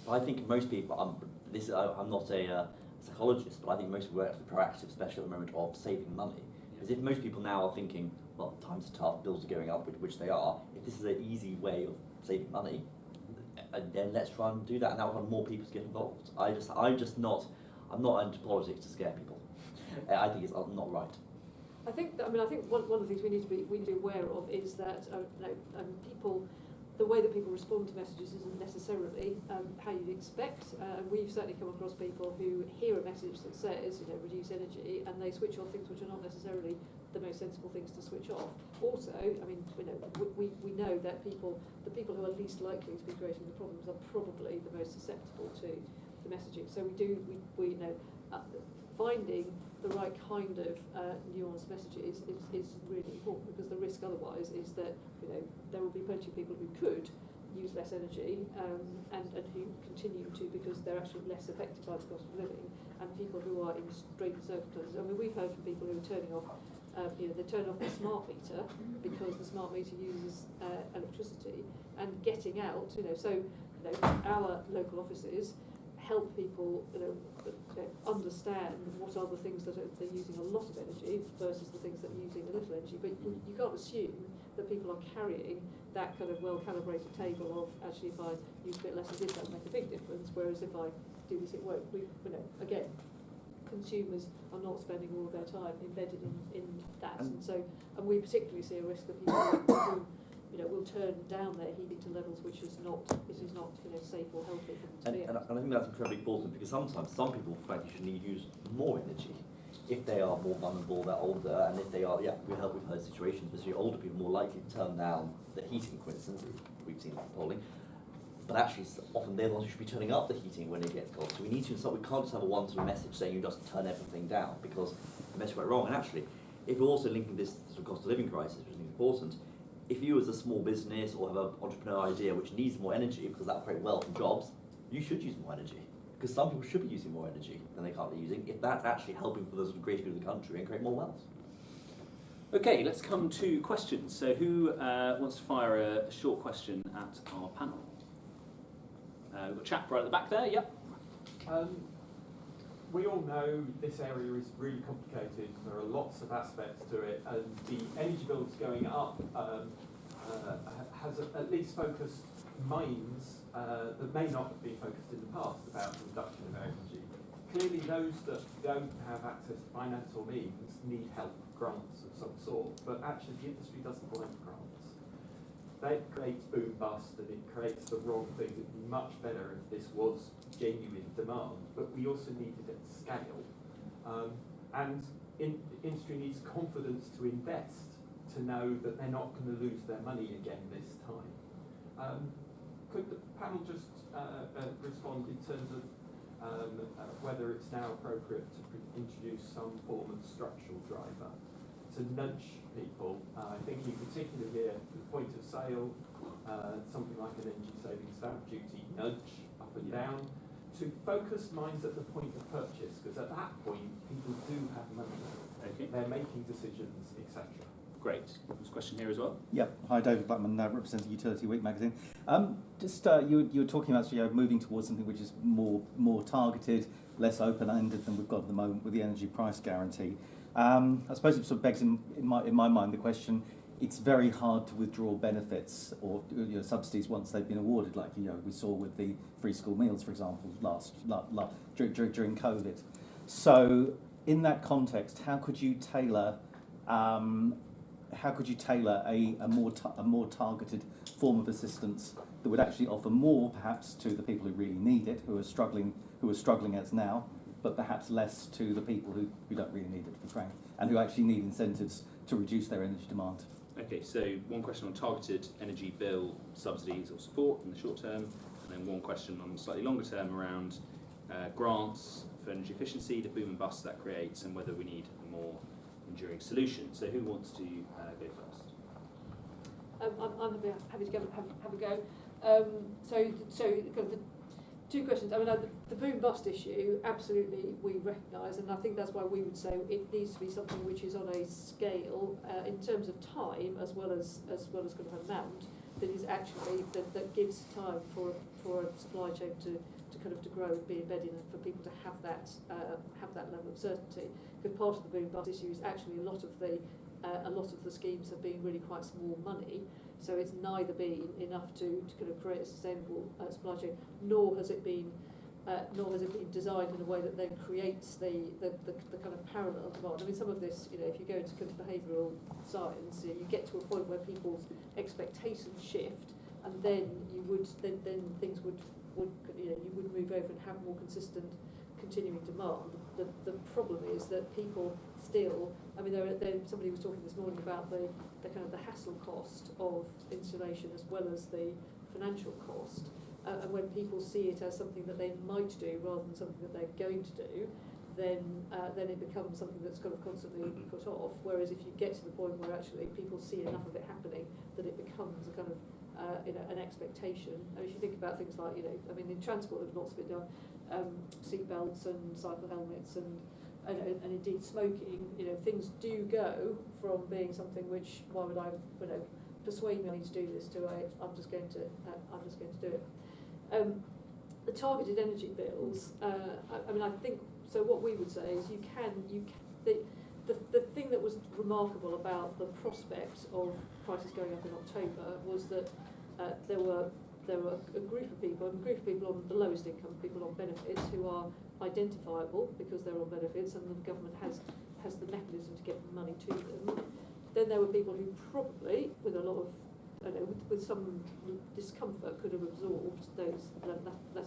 I think most people, I'm not a psychologist, but I think most people are actually proactive, especially at the moment of saving money. Because if most people now are thinking, well, times are tough, bills are going up, which they are, if this is an easy way of saving money, then let's try and do that, and that will have more people to get involved. I'm not into politics to scare people. I think it's not right. I think one of the things we need to be aware of is that people, the way that people respond to messages isn't necessarily how you'd expect. We've certainly come across people who hear a message that says, reduce energy, and they switch off things which are not necessarily the most sensible things to switch off. Also, we know that the people who are least likely to be creating the problems are probably the most susceptible to the messaging. So we finding the right kind of nuanced messages is really important, because the risk otherwise is that there will be plenty of people who could use less energy and who continue to because they're actually less affected by the cost of living, and people who are in straitened circumstances. I mean, we've heard from people who are turning off they turn off the smart meter because the smart meter uses electricity, and getting out, our local offices help people understand what are the things that they're using a lot of energy versus the things that are using a little energy. But you can't assume that people are carrying that kind of well-calibrated table of actually if I use a bit less of this, that will make a big difference, whereas if I do this it won't. Again, consumers are not spending all of their time embedded in that, and we particularly see a risk that people who will turn down their heating to levels which is not safe or healthy for them to be at. And I think that's incredibly important, because sometimes some people frankly should need to use more energy if they are more vulnerable, they're older, and if they are, we've heard situations, especially older people more likely to turn down the heating, for instance, we've seen that polling. But actually, often they're the ones who should be turning up the heating when it gets cold. So we need to we can't just have a one-sort of message saying you just turn everything down, because the message quite wrong. And actually, if we're also linking this to the cost of living crisis, which is important, if you as a small business or have an entrepreneur idea which needs more energy because that will create wealth and jobs, you should use more energy. Because some people should be using more energy than they currently using, if that's actually helping for the sort of greater good of the country and create more wealth. Okay, let's come to questions. So who wants to fire a short question at our panel? We've got a chap right at the back there, yep. We all know this area is really complicated. There are lots of aspects to it, and the energy bills going up has at least focused minds that may not have been focused in the past about the reduction of energy. Clearly those that don't have access to financial means need help, grants of some sort, but actually the industry doesn't like grants. That creates boom bust, and it creates the wrong thing. It'd be much better if this was genuine demand, but we also need it at scale. And industry needs confidence to invest, to know that they're not going to lose their money again this time. Could the panel just respond in terms of whether it's now appropriate to introduce some form of structural driver to nudge people? I think in particular here, the point of sale, something like an energy saving stamp duty nudge up and down, to focus minds at the point of purchase, because at that point people do have money, they're making decisions, etc. Great. There's a question here as well. Yeah. Hi, David Blackman, representing Utility Week magazine. You were talking about moving towards something which is more targeted, less open-ended than we've got at the moment with the energy price guarantee. I suppose it sort of begs in my mind the question: it's very hard to withdraw benefits or subsidies once they've been awarded, like we saw with the free school meals, for example, during COVID. So in that context, how could you tailor a more targeted form of assistance that would actually offer more, perhaps, to the people who really need it, who are struggling as now, but perhaps less to the people who don't really need it, to be frank, and who actually need incentives to reduce their energy demand? Okay, so one question on targeted energy bill subsidies or support in the short term, and then one question on slightly longer term around grants for energy efficiency, the boom and bust that creates, and whether we need a more enduring solution. So who wants to go first? I'm happy to have a go. So the two questions. I mean, the boom bust issue, absolutely we recognise, and I think that's why we would say it needs to be something which is on a scale in terms of time as well as kind of amount that is actually that gives time for a supply chain to kind of to grow and be embedded, and for people to have that level of certainty. Because part of the boom bust issue is actually a lot of the schemes have been really quite small money. So it's neither been enough to kind of create a sustainable supply chain, nor has it been designed in a way that then creates the kind of parallel demand. I mean, some of this, if you go into kind of behavioural science, you get to a point where people's expectations shift, and then then things would you would move over and have more consistent continuing demand. The problem is that people still, I mean, somebody was talking this morning about the kind of the hassle cost of installation as well as the financial cost, and when people see it as something that they might do rather than something that they're going to do, then it becomes something that's kind of constantly put off. Whereas if you get to the point where actually people see enough of it happening that it becomes a kind of an expectation. I mean, if you think about things like, I mean, in transport there's lots of it done, seat belts and cycle helmets and indeed smoking. Things do go from being something which, why would I, persuade me I need to do this, to I'm just going to do it. The targeted energy bills. I mean, I think so. What we would say is the thing that was remarkable about the prospect of prices going up in October was that there were a group of people on the lowest income, people on benefits, who are identifiable because they're on benefits, and the government has the mechanism to get the money to them. Then there were people who probably, with a lot of, with some discomfort, could have absorbed those.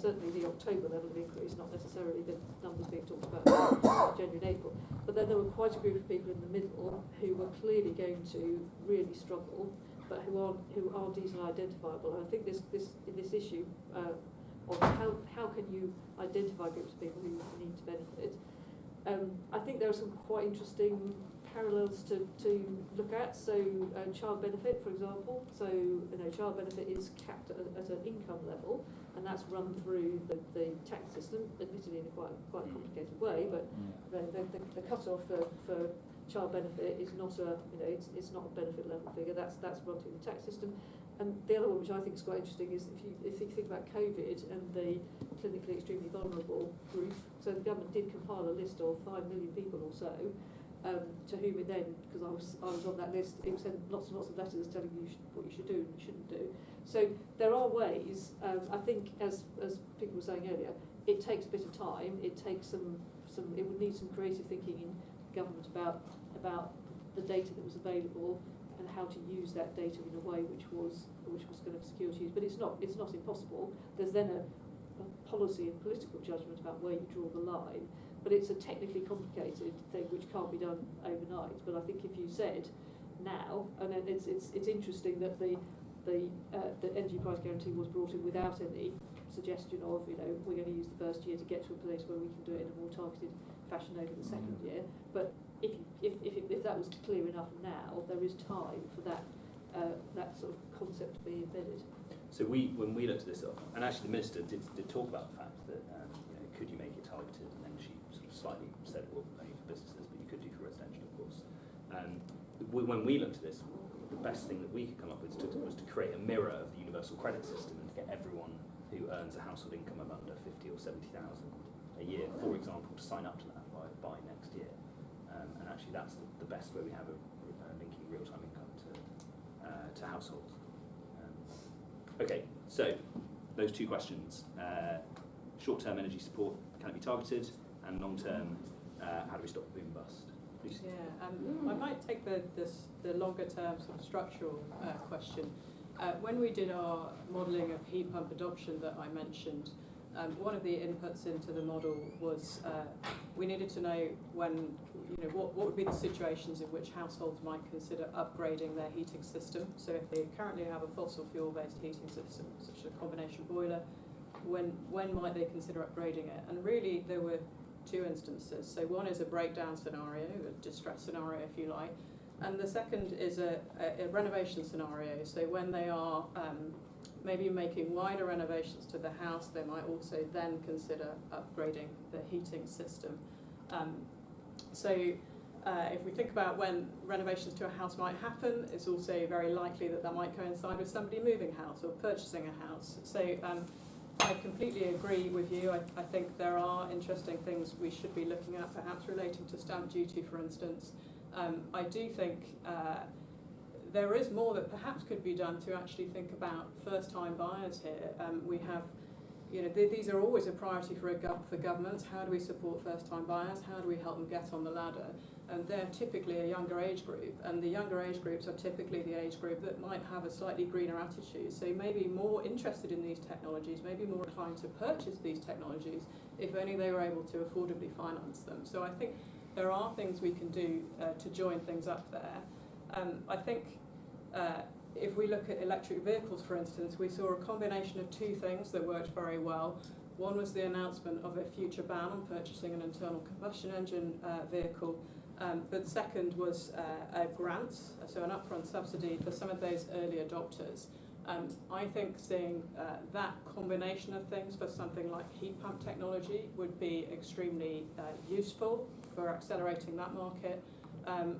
Certainly the October level of increase, not necessarily the numbers being talked about in January and April. But then there were quite a group of people in the middle who were clearly going to really struggle, but who aren't easily identifiable. And I think this issue of how can you identify groups of people who need to benefit. I think there are some quite interesting parallels to look at. So child benefit, for example. So child benefit is capped at an income level, and that's run through the tax system, admittedly in a quite complicated way. But the cut-off for child benefit is not it's not a benefit level figure. That's run through the tax system. And the other one, which I think is quite interesting, is if you think about COVID and the clinically extremely vulnerable group. So the government did compile a list of 5 million people or so, to whom it then, because I was on that list, it sent lots and lots of letters telling you what you should do and you shouldn't do. So there are ways. I think, as people were saying earlier, it takes a bit of time. It takes some. It would need some creative thinking in government about the data that was available and how to use that data in a way which was kind of secure to use. But it's not impossible. There's then a policy and political judgment about where you draw the line. But it's a technically complicated thing which can't be done overnight. But I think if you said now, and then it's interesting that the energy price guarantee was brought in without any suggestion of we're going to use the first year to get to a place where we can do it in a more targeted fashion over the second year. But if that was clear enough now, there is time for that sort of concept to be embedded. So when we looked at this, and actually the minister did talk about the fact that could you make it targeted, and then she sort of slightly said, well, only for businesses, but you could do for residential, of course. When we looked at this, the best thing that we could come up with was to create a mirror of the universal credit system and to get everyone who earns a household income of under 50 or 70,000 a year, for example, to sign up to that by next year. And actually that's the best way we have of linking real-time income to to households. Okay, so those two questions. Short-term energy support, can it be targeted? And long-term, how do we stop boom bust? Lucy? Yeah, I might take the longer-term sort of structural question. When we did our modelling of heat pump adoption that I mentioned, one of the inputs into the model was we needed to know what would be the situations in which households might consider upgrading their heating system. So if they currently have a fossil fuel-based heating system, such as a combination boiler, when might they consider upgrading it? And really there were two instances. So one is a breakdown scenario, a distress scenario if you like, and the second is a renovation scenario. So when they are maybe making wider renovations to the house, they might also then consider upgrading the heating system. If we think about when renovations to a house might happen, it's also very likely that might coincide with somebody moving house or purchasing a house. So I completely agree with you. I think there are interesting things we should be looking at, perhaps relating to stamp duty, for instance. I do think there is more that perhaps could be done to actually think about first-time buyers here. We have, these are always a priority for governments. How do we support first-time buyers? How do we help them get on the ladder? And they're typically a younger age group, and the younger age groups are typically the age group that might have a slightly greener attitude, so maybe more interested in these technologies, maybe more inclined to purchase these technologies if only they were able to affordably finance them. So I think there are things we can do to join things up there. I think if we look at electric vehicles, for instance, we saw a combination of two things that worked very well. One was the announcement of a future ban on purchasing an internal combustion engine vehicle, but the second was grants, so an upfront subsidy for some of those early adopters. I think seeing that combination of things for something like heat pump technology would be extremely useful for accelerating that market.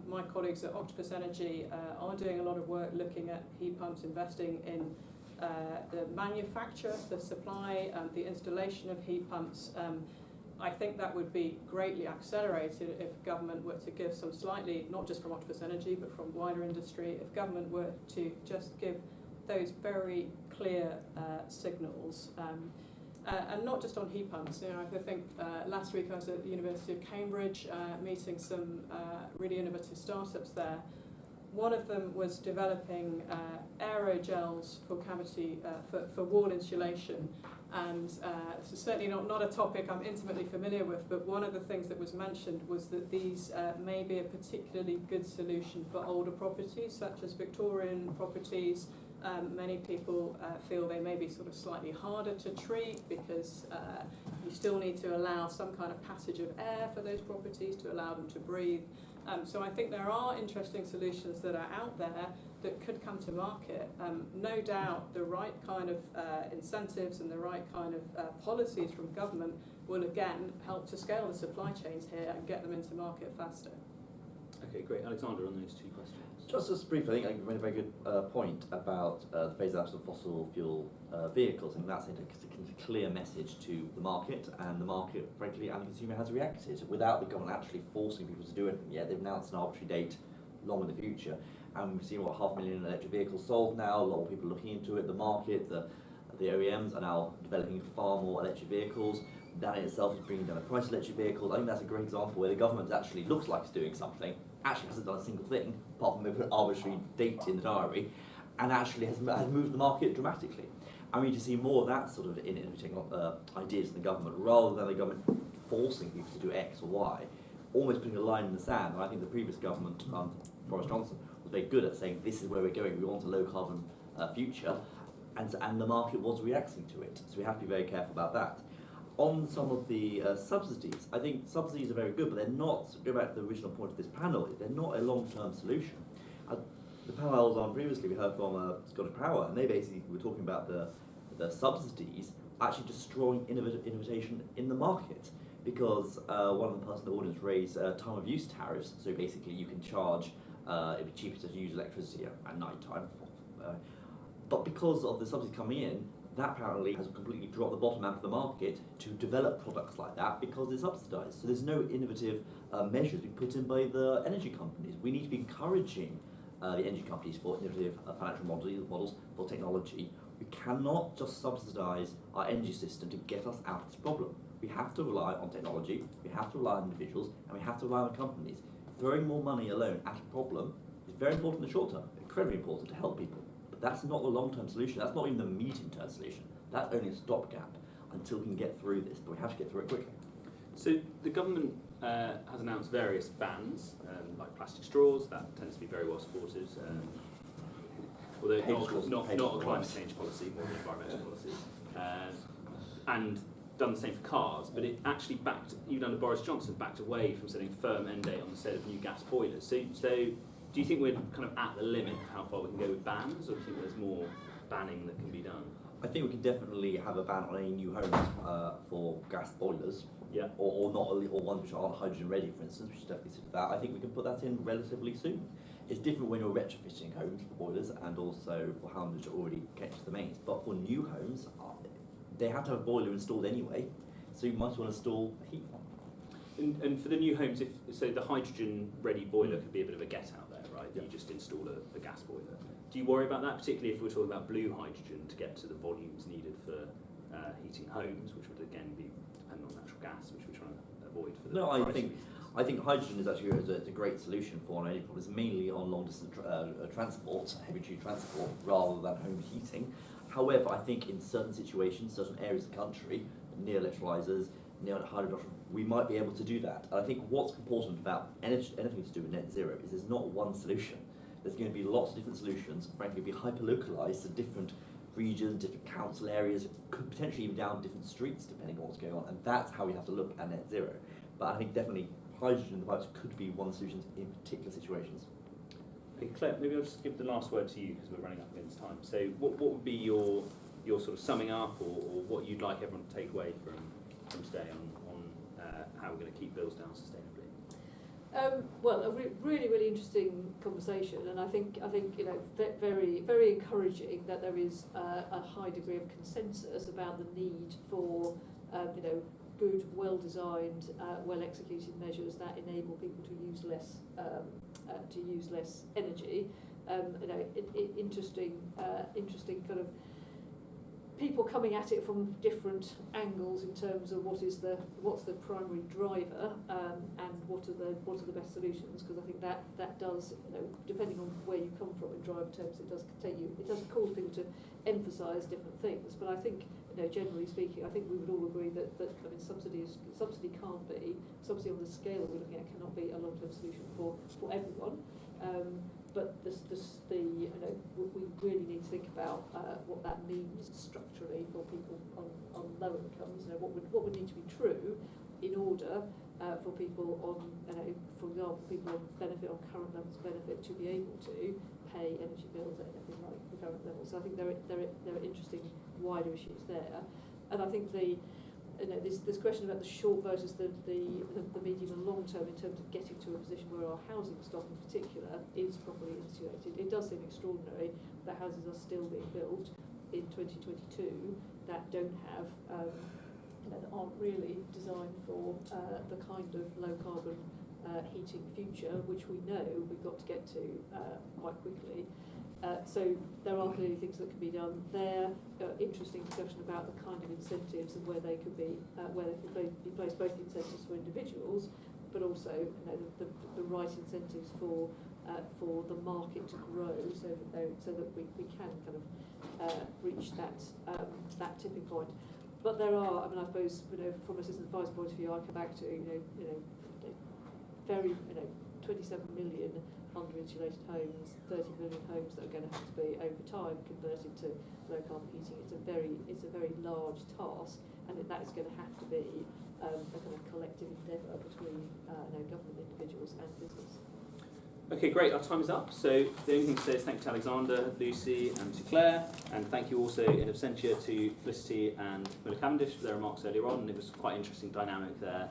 My colleagues at Octopus Energy are doing a lot of work looking at heat pumps, investing in the manufacture, the supply, the installation of heat pumps. I think that would be greatly accelerated if government were to give some slightly, not just from Octopus Energy, but from wider industry, if government were to just give those very clear signals. And not just on heat pumps. I think last week I was at the University of Cambridge meeting some really innovative startups there. One of them was developing aerogels for cavity, for wall insulation. And this is certainly not a topic I'm intimately familiar with, but one of the things that was mentioned was that these may be a particularly good solution for older properties, such as Victorian properties. Many people feel they may be sort of slightly harder to treat because you still need to allow some kind of passage of air for those properties to allow them to breathe. So I think there are interesting solutions that are out there that could come to market. No doubt the right kind of incentives and the right kind of policies from government will again help to scale the supply chains here and get them into market faster. Okay, great. Alexander, on those two questions. Just briefly, I think you made a very good point about the phase out of fossil fuel vehicles, and that's a clear message to the market, and the market, frankly, and the consumer has reacted without the government actually forcing people to do anything yet. They've announced an arbitrary date long in the future, and we've seen 500,000 electric vehicles sold now. A lot of people looking into it. The market, the OEMs are now developing far more electric vehicles. That in itself is bringing down the price of electric vehicles. I think that's a great example where the government actually looks like it's doing something, actually hasn't done a single thing, apart from they put an arbitrary date in the diary, and actually has moved the market dramatically. And we need to see more of that sort of innovating ideas from the government, rather than the government forcing people to do X or Y, almost putting a line in the sand. And I think the previous government, Boris Johnson, was very good at saying, this is where we're going, we want a low carbon future, and the market was reacting to it. So we have to be very careful about that. On some of the subsidies, I think subsidies are very good, but they're not, go back to the original point of this panel, they're not a long-term solution. The panel I was on previously, we heard from Scottish Power, and they basically were talking about the subsidies actually destroying innovation in the market, because one of the person in the audience raised time of use tariffs, so basically you can charge, it'd be cheaper to use electricity at night time, but because of the subsidies coming in, that apparently has completely dropped the bottom out of the market to develop products like that because they're subsidised. So there's no innovative measures being put in by the energy companies. We need to be encouraging the energy companies for innovative financial models for technology. We cannot just subsidise our energy system to get us out of this problem. We have to rely on technology, we have to rely on individuals, and we have to rely on companies. Throwing more money alone at a problem is very important in the short term, incredibly important to help people. But that's not the long-term solution, that's not even the medium-term solution. That's only a stopgap until we can get through this, but we have to get through it quickly. So the government has announced various bans, like plastic straws, that tends to be very well supported. Although not a climate change policy, more of an environmental policy. And done the same for cars, but it actually even under Boris Johnson, backed away from setting a firm end date on the sale of new gas boilers. So do you think we're kind of at the limit of how far we can go with bans, or do you think there's more banning that can be done? I think we can definitely have a ban on any new homes for gas boilers, Yeah. or ones which aren't hydrogen ready, for instance. We should definitely consider that. I think we can put that in relatively soon. It's different when you're retrofitting homes for boilers and also for homes which are already connected to the mains. But for new homes, they have to have a boiler installed anyway, so you might as well install a heat pump. And for the new homes, so the hydrogen-ready boiler could be a bit of a get-out there, right? Yeah. You just install a gas boiler. Do you worry about that, particularly if we're talking about blue hydrogen to get to the volumes needed for heating homes, which would again be dependent on natural gas, which we're trying to avoid for the price reasons? I think hydrogen is actually a great solution for energy problems, mainly on long-distance transport, heavy-duty transport, rather than home heating. However, I think in certain situations, certain areas of the country, near electrolyzers, near hydrogen, we might be able to do that. And I think what's important about anything to do with net zero is there's not one solution. There's going to be lots of different solutions, frankly, be hyper-localised to different regions, different council areas, could potentially even down different streets, depending on what's going on. And that's how we have to look at net zero. But I think definitely hydrogen in the pipes could be one of the solutions in particular situations. Okay, Claire, maybe I'll just give the last word to you because we're running up against time. So what would be your sort of summing up or what you'd like everyone to take away from today on how we're going to keep bills down sustainably? Well, a really interesting conversation, and I think very very encouraging that there is a high degree of consensus about the need for good, well-designed, well-executed measures that enable people to use less energy. Interesting kind of people coming at it from different angles in terms of what's the primary driver and what are the best solutions, because I think that does, depending on where you come from in driver terms, it does cause people to emphasise different things. But I think, generally speaking, I think we would all agree that subsidy on the scale we're looking at cannot be a long-term solution for everyone. But we really need to think about what that means structurally for people on low incomes. What would need to be true in order for people on, for example, people on current levels of benefit to be able to pay energy bills at anything like the current level. So I think there are interesting wider issues there, and I think this question about the short versus the medium and long term in terms of getting to a position where our housing stock in particular is properly insulated. It does seem extraordinary that houses are still being built in 2022 that don't have, that aren't really designed for the kind of low carbon heating future which we know we've got to get to quite quickly. So there are clearly things that can be done there. Interesting discussion about the kind of incentives and where they could be placed, both incentives for individuals, but also the right incentives for the market to grow, so that we can kind of reach that tipping point. But there are, I suppose, from a citizen advice point of view, I come back to very 27 million under-insulated homes, 30 million homes that are going to have to be over time converted to low carbon heating. It's a very large task, and that is going to have to be a kind of collective endeavour between government, individuals, and business. Okay, great. Our time is up. So the only thing to say is thank you to Alexander, Lucy, and to Claire, and thank you also in absentia to Felicity and Miller Cavendish for their remarks earlier on. And it was quite an interesting dynamic there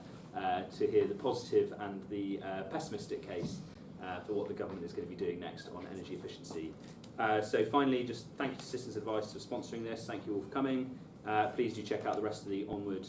to hear the positive and the pessimistic case for what the government is going to be doing next on energy efficiency. So finally, just thank you to Citizens Advice for sponsoring this. Thank you all for coming. Please do check out the rest of the Onward